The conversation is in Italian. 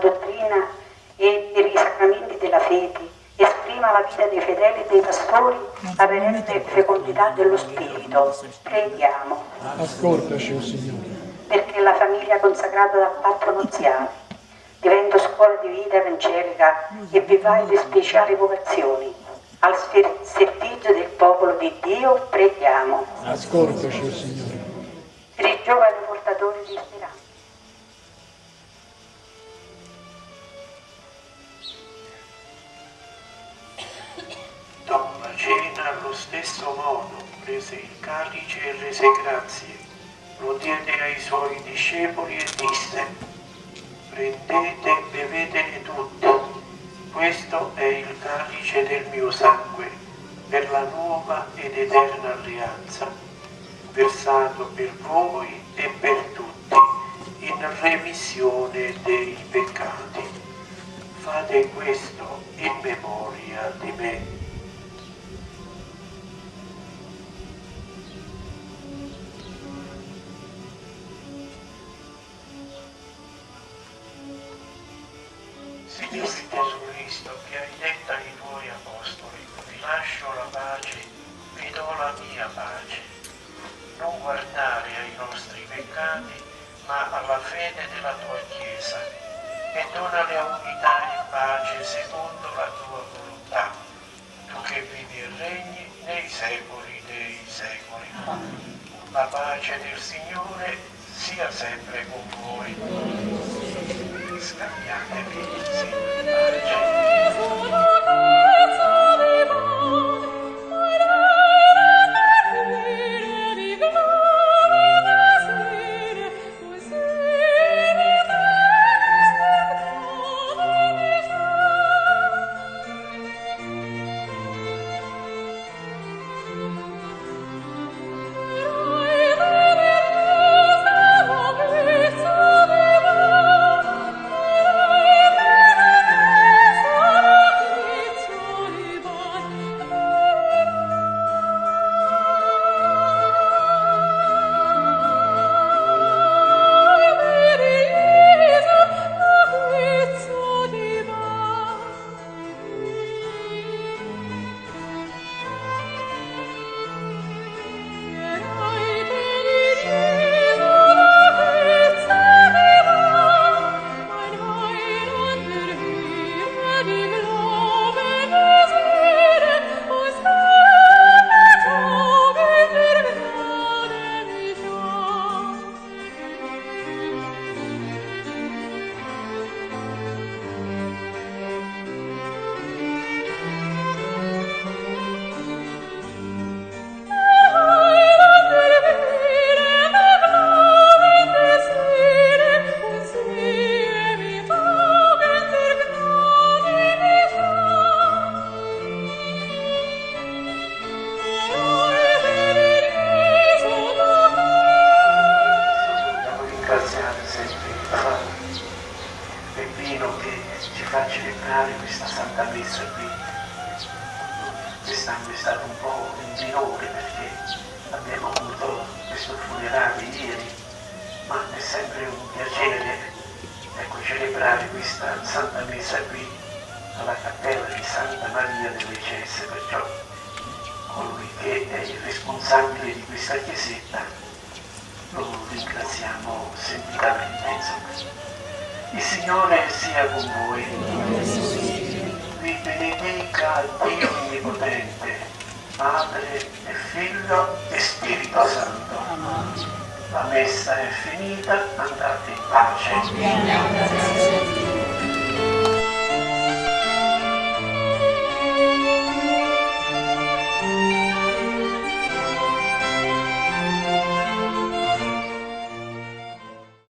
dottrina e per i sacramenti della fede, esprima la vita dei fedeli e dei pastori la perenne fecondità dello Spirito. Preghiamo. Ascoltaci, o Signore. Perché la famiglia consacrata dal patto nuziale diventa scuola di vita evangelica e vivaio di speciali vocazioni. Al servizio del popolo di Dio preghiamo. Ascoltaci, o Signore. Per i giovani portatori di speranza. Dopo la cena, allo stesso modo, prese il calice e rese grazie, lo diede ai suoi discepoli e disse: prendete e bevetene tutti, questo è il calice del mio sangue, per la nuova ed eterna alleanza, versato per voi e per tutti, in remissione dei peccati. Fate questo in memoria di me. Signore Gesù Cristo, che hai detto ai tuoi apostoli: vi lascio la pace, vi do la mia pace. Non guardare ai nostri peccati, ma alla fede della tua Chiesa, e donale a unità e pace secondo la tua volontà, tu che vivi e regni nei secoli dei secoli. La pace del Signore sia sempre con voi. Scambiatevi insieme pace. Quest'anno è stato un po' un minore perché abbiamo avuto questo funerale ieri, ma è sempre un piacere, ecco, celebrare questa Santa Messa qui alla Cappella di Santa Maria delle Cesse, perciò colui che è il responsabile di questa chiesetta lo ringraziamo semplicamente, insomma. Il Signore sia con voi. Vi benedica Dio Onnipotente, Padre e Figlio e Spirito Santo. La messa è finita, andate in pace.